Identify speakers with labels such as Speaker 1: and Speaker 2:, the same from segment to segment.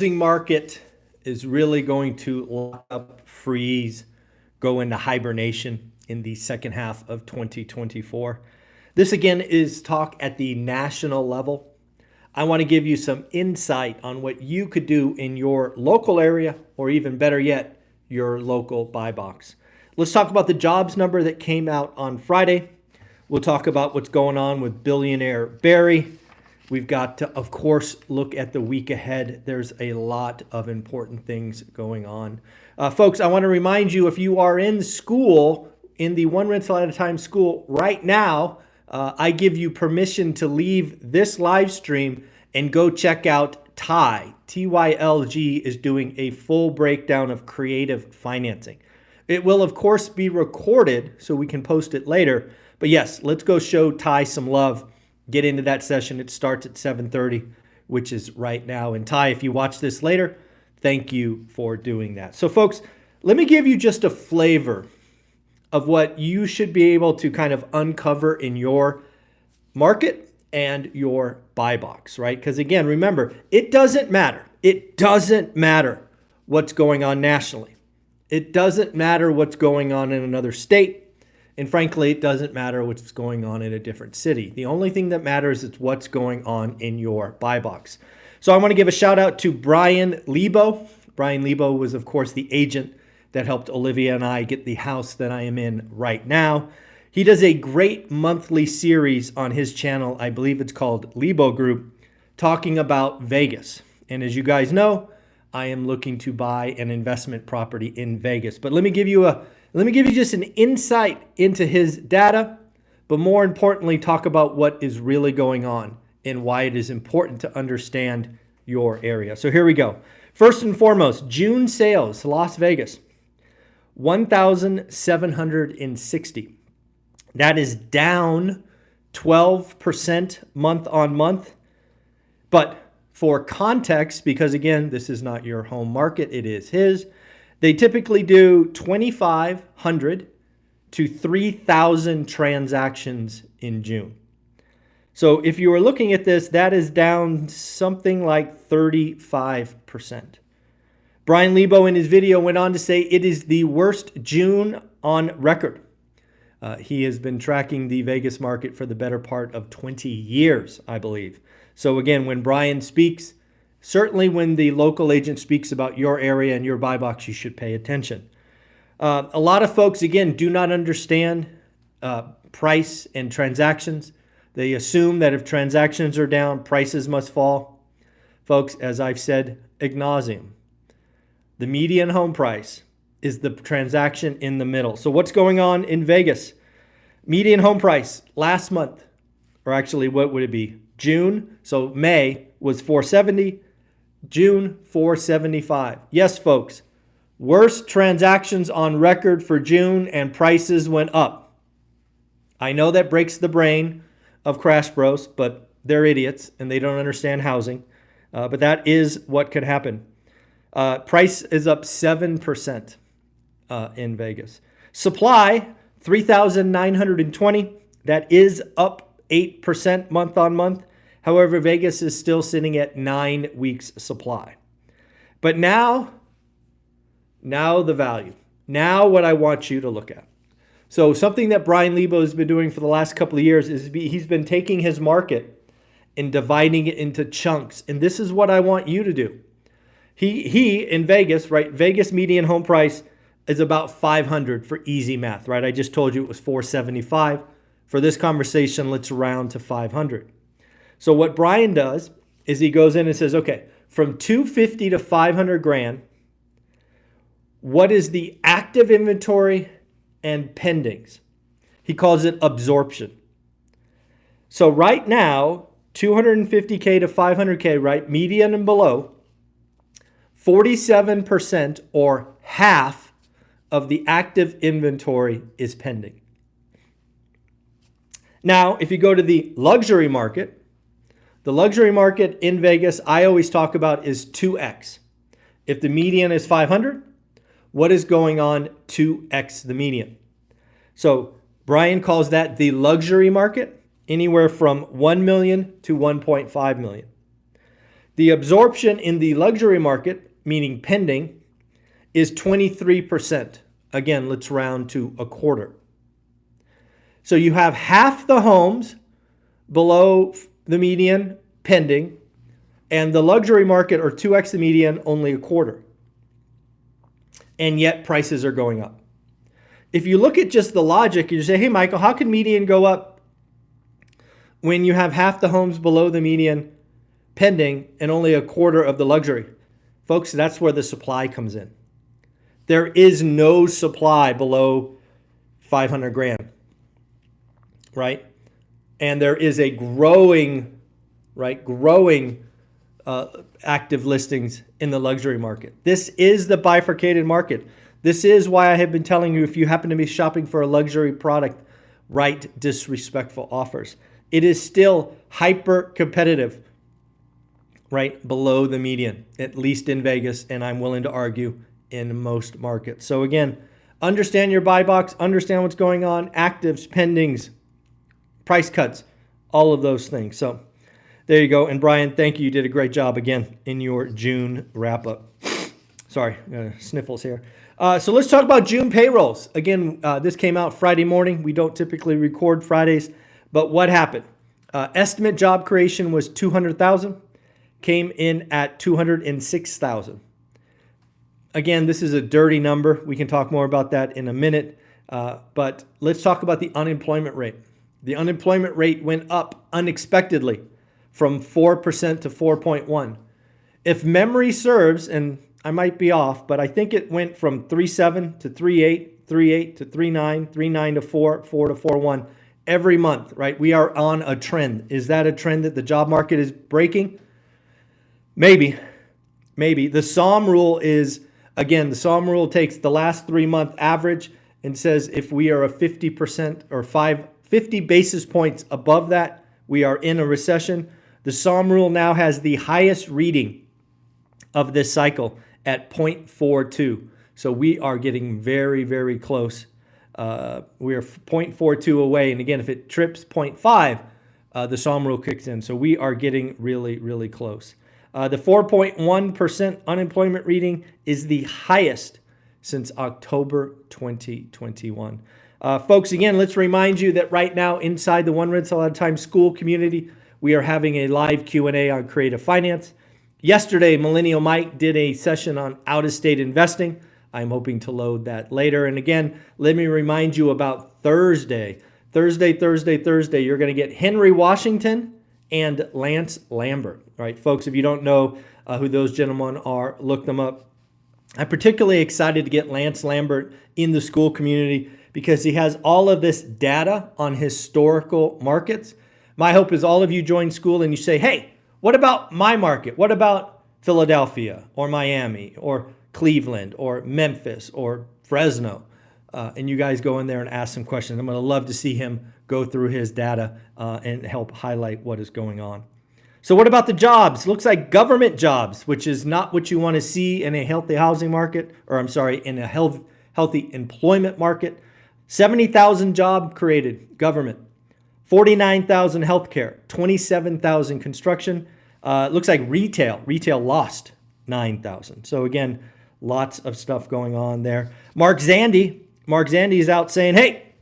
Speaker 1: housing market is really going to lock up, freeze, go into hibernation in the second half of 2024. This again is talk at the national level. I want to give you some insight on what you could do in your local area, or even better yet, your local buy box. Let's talk about the jobs number that came out on Friday. We'll talk about what's going on with billionaire Barry. We've got to, of course, look at the week ahead. There's a lot of important things going on. Folks, I want to remind you, if you are in school, in the One Rental at a Time school right now, I give you permission to leave this live stream and go check out TIE. TYLG is doing a full breakdown of creative financing. It will, of course, be recorded so we can post it later. But yes, let's go show TIE some love. Get into that session. It starts at 7:30, which is right now. And Ty, if you watch this later, thank you for doing that. So folks, let me give you just a flavor of what you should be able to kind of uncover in your market and your buy box, right? Because again, remember, it doesn't matter. It doesn't matter what's going on nationally. It doesn't matter what's going on in another state. And frankly, it doesn't matter what's going on in a different city. The only thing that matters is what's going on in your buy box. So I want to give a shout out to Brian Lebo. Brian Lebo was, of course, the agent that helped Olivia and I get the house that I am in right now. He does a great monthly series on his channel. I believe it's called Lebo Group, talking about Vegas. And as you guys know, I am looking to buy an investment property in Vegas. But let me give you just an insight into his data, but more importantly, talk about what is really going on and why it is important to understand your area. So here we go. First and foremost, June sales, Las Vegas, 1,760. That is down 12% month on month. But for context, because again, this is not your home market, it is his. They typically do 2,500 to 3,000 transactions in June. So if you were looking at this, that is down something like 35%. Brian Lebo in his video went on to say it is the worst June on record. He has been tracking the Vegas market for the better part of 20 years, I believe. So again, when Brian speaks, certainly when the local agent speaks about your area and your buy box, you should pay attention. A lot of folks, again, do not understand price and transactions. They assume that if transactions are down, prices must fall. Folks, as I've said ad nauseum, the median home price is the transaction in the middle. So what's going on in Vegas? Median home price last month, or actually what would it be? June, so May was 470. June, 475. Yes, folks, worst transactions on record for June, and prices went up. I know that breaks the brain of Crash Bros, but they're idiots and they don't understand housing. But that is what could happen. Price is up 7% in Vegas. Supply, 3,920. That is up 8% month on month. However, Vegas is still sitting at 9 weeks supply. But now the value. Now what I want you to look at. So something that Brian Lebo has been doing for the last couple of years is he's been taking his market and dividing it into chunks. And this is what I want you to do. He in Vegas, right? Vegas median home price is about 500 for easy math, right? I just told you it was 475. For this conversation, let's round to 500. So what Brian does is he goes in and says, okay, from 250 to 500 grand, what is the active inventory and pendings? He calls it absorption. So right now, 250K to 500K, right, median and below, 47% or half of the active inventory is pending. Now, if you go to the luxury market, the luxury market in Vegas, I always talk about is 2x. If the median is 500, what is going on 2x the median? So Brian calls that the luxury market, anywhere from 1 million to 1.5 million. The absorption in the luxury market, meaning pending, is 23%. Again, let's round to a quarter. So you have half the homes below the median pending, and the luxury market, or 2x the median, only a quarter. And yet prices are going up. If you look at just the logic, you say, hey, Michael, how can median go up when you have half the homes below the median pending and only a quarter of the luxury? Folks, that's where the supply comes in. There is no supply below 500 grand, right? And there is a growing active listings in the luxury market. This is the bifurcated market. This is why I have been telling you, if you happen to be shopping for a luxury product, write disrespectful offers. It is still hyper competitive, right below the median, at least in Vegas, and I'm willing to argue in most markets. So again, understand your buy box, understand what's going on, actives, pendings, price cuts, all of those things. So there you go. And Brian, thank you. You did a great job again in your June wrap up. Sorry, sniffles here. So let's talk about June payrolls. Again, this came out Friday morning. We don't typically record Fridays, but what happened? Estimate job creation was 200,000, came in at 206,000. Again, this is a dirty number. We can talk more about that in a minute, but let's talk about the unemployment rate. The unemployment rate went up unexpectedly from 4% to 4.1. If memory serves, and I might be off, but I think it went from 3.7 to 3.8, 3.8 to 3.9, 3.9 to 4, 4 to 4.1 every month, right? We are on a trend. Is that a trend that the job market is breaking? Maybe. The SOM rule is, again, the SOM rule takes the last 3-month average and says if we are a 50% or 50 basis points above that, we are in a recession. The SOM rule now has the highest reading of this cycle at 0.42. So we are getting very, very close. We are 0.42 away. And again, if it trips 0.5, the SOM rule kicks in. So we are getting really, really close. The 4.1% unemployment reading is the highest since October 2021. Folks, again, let's remind you that right now inside the One Rental at a Time school community, we are having a live Q&A on creative finance. Yesterday, Millennial Mike did a session on out-of-state investing. I'm hoping to load that later. And again, let me remind you about Thursday. Thursday, you're going to get Henry Washington and Lance Lambert. All right, folks, if you don't know who those gentlemen are, look them up. I'm particularly excited to get Lance Lambert in the school community because he has all of this data on historical markets. My hope is all of you join school and you say, hey, what about my market? What about Philadelphia or Miami or Cleveland or Memphis or Fresno? And you guys go in there and ask some questions. I'm going to love to see him go through his data and help highlight what is going on. So what about the jobs? Looks like government jobs, which is not what you want to see in a healthy housing market, in a healthy employment market. 70,000 job created, government. 49,000 healthcare, 27,000 construction. Looks like retail lost 9,000. So again, lots of stuff going on there. Mark Zandi is out saying, hey,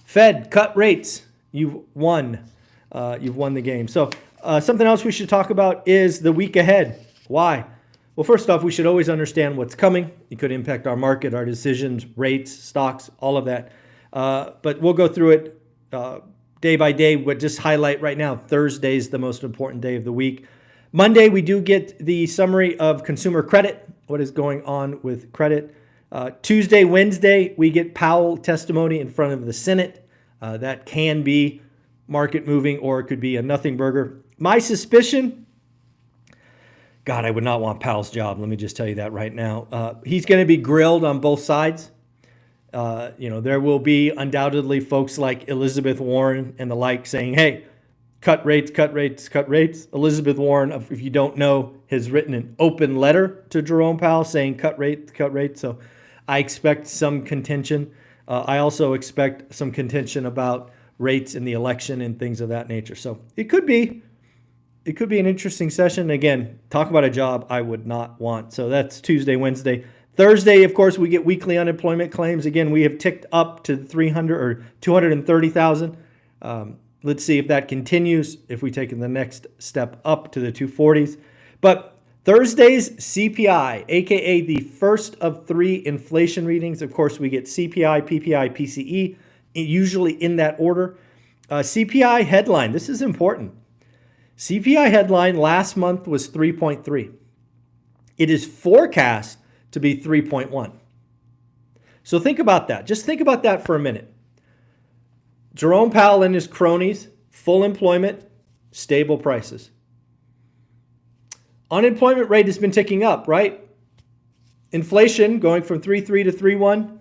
Speaker 1: Fed, cut rates. You've won. You've won the game. So something else we should talk about is the week ahead. Why? Well, first off, we should always understand what's coming. It could impact our market, our decisions, rates, stocks, all of that. But we'll go through it day by day, but just highlight right now, Thursday is the most important day of the week. Monday, we do get the summary of consumer credit, what is going on with credit. Tuesday, Wednesday, we get Powell testimony in front of the Senate. That can be market moving or it could be a nothing burger. My suspicion, God, I would not want Powell's job. Let me just tell you that right now. He's going to be grilled on both sides. There will be undoubtedly folks like Elizabeth Warren and the like saying, hey, cut rates. Elizabeth Warren, if you don't know, has written an open letter to Jerome Powell saying cut rates. So I expect some contention. I also expect some contention about rates in the election and things of that nature. So it could be it could be an interesting session. Again, talk about a job I would not want. So that's Tuesday, Wednesday. Thursday, of course, we get weekly unemployment claims. Again, we have ticked up to 300 or 230,000. Let's see if that continues, if we take the next step up to the 240s. But Thursday's CPI, aka the first of 3 inflation readings. Of course, we get CPI, PPI, PCE, usually in that order. CPI headline, this is important. CPI headline last month was 3.3. It is forecast to be 3.1. So think about that. Just think about that for a minute. Jerome Powell and his cronies, full employment, stable prices. Unemployment rate has been ticking up, right? Inflation going from 3.3 to 3.1.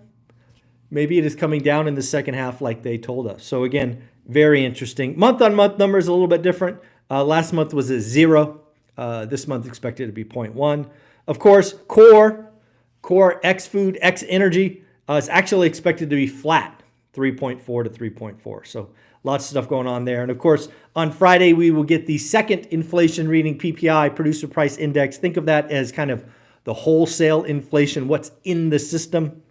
Speaker 1: Maybe it is coming down in the second half like they told us. So again, very interesting. Month-on-month numbers a little bit different. Last month was a 0. This month expected to be 0.1. Of course, core X food, X energy is actually expected to be flat, 3.4 to 3.4. So lots of stuff going on there. And of course, on Friday, we will get the second inflation reading, PPI, Producer Price Index. Think of that as kind of the wholesale inflation, what's in the system.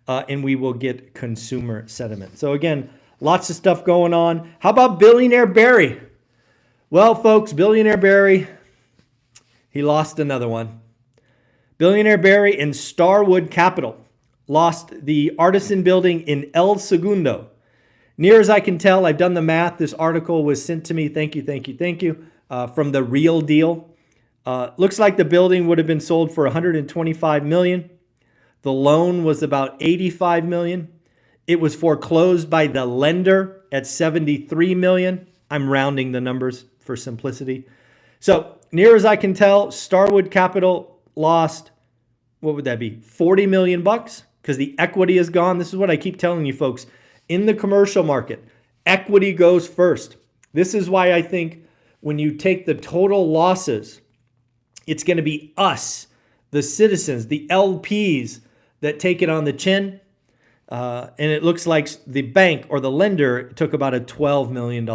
Speaker 1: And we will get consumer sentiment. So again, lots of stuff going on. How about Billionaire Barry? Well, folks, Billionaire Barry, he lost another one. Billionaire Barry and Starwood Capital lost the Artisan building in El Segundo. Near as I can tell, I've done the math. This article was sent to me. Thank you, from The Real Deal. Looks like the building would have been sold for $125 million. The loan was about $85 million. It was foreclosed by the lender at $73 million. I'm rounding the numbers for simplicity. So near as I can tell, Starwood Capital lost, what would that be? $40 million because the equity is gone. This is what I keep telling you folks. In the commercial market, equity goes first. This is why I think when you take the total losses, it's going to be us, the citizens, the LPs that take it on the chin. And it looks like the bank or the lender took about a $12 million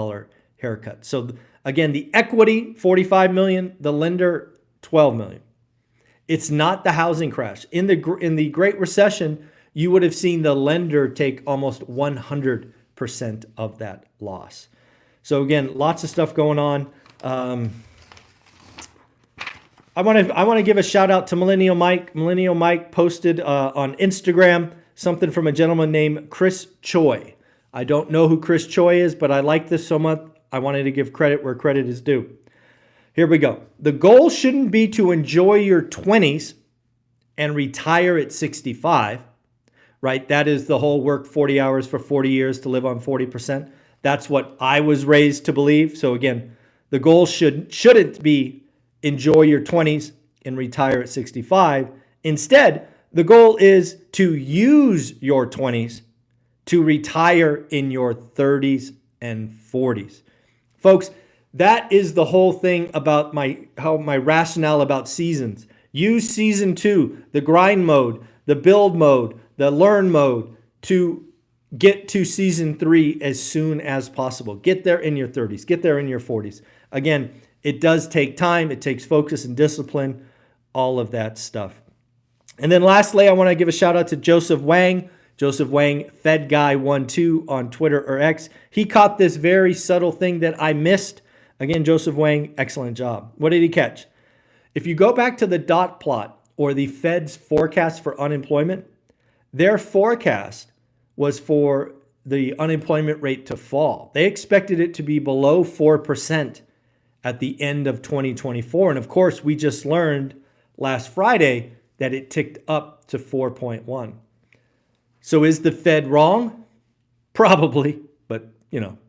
Speaker 1: haircut. So again, the equity, $45 million, the lender, $12 million. It's not the housing crash. In the Great Recession, you would have seen the lender take almost 100% of that loss. So again, lots of stuff going on. I want to give a shout out to Millennial Mike. Millennial Mike posted on Instagram something from a gentleman named Chris Choi. I don't know who Chris Choi is, but I like this so much. I wanted to give credit where credit is due. Here we go. The goal shouldn't be to enjoy your 20s and retire at 65, right? That is the whole work 40 hours for 40 years to live on 40%. That's what I was raised to believe. So again, the goal shouldn't be enjoy your 20s and retire at 65. Instead, the goal is to use your 20s to retire in your 30s and 40s. Folks, that is the whole thing about my rationale about seasons. Use season 2, the grind mode, the build mode, the learn mode to get to season 3 as soon as possible. Get there in your 30s, get there in your 40s. Again, it does take time. It takes focus and discipline, all of that stuff. And then lastly, I want to give a shout out to Joseph Wang. Joseph Wang, Fed Guy 12 on Twitter or X. He caught this very subtle thing that I missed. Again, Joseph Wang, excellent job. What did he catch? If you go back to the dot plot or the Fed's forecast for unemployment, their forecast was for the unemployment rate to fall. They expected it to be below 4% at the end of 2024. And of course, we just learned last Friday that it ticked up to 4.1. So is the Fed wrong? Probably, but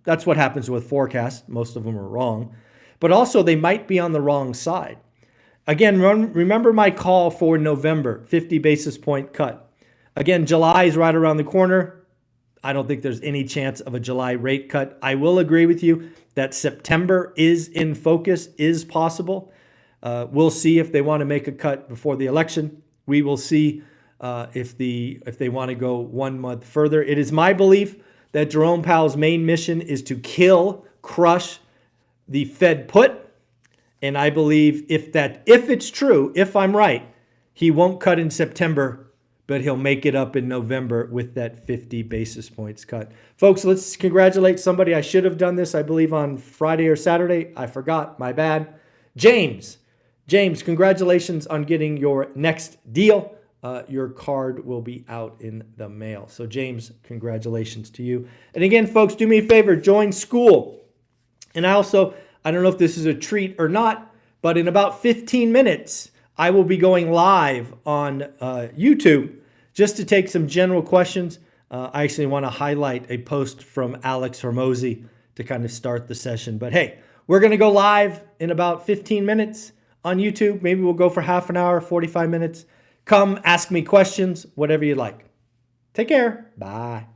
Speaker 1: that's what happens with forecasts. Most of them are wrong. But also they might be on the wrong side. Again, remember my call for November, 50 basis point cut. Again, July is right around the corner. I don't think there's any chance of a July rate cut. I will agree with you that September is in focus, is possible. We'll see if they want to make a cut before the election. We will see if they want to go 1 month further. It is my belief that Jerome Powell's main mission is to crush the Fed put And I believe if it's true, if I'm right, he won't cut in September, but he'll make it up in November with that 50 basis points cut. Folks, let's congratulate somebody. I should have done this, I believe, on Friday or Saturday. I forgot. My bad. James, congratulations on getting your next deal. Your card will be out in the mail. So, James, congratulations to you. And again, folks, do me a favor. Join school. And I don't know if this is a treat or not, but in about 15 minutes, I will be going live on YouTube just to take some general questions. I actually want to highlight a post from Alex Hormozy to kind of start the session. But hey, we're going to go live in about 15 minutes on YouTube. Maybe we'll go for half an hour, 45 minutes. Come ask me questions, whatever you like. Take care. Bye.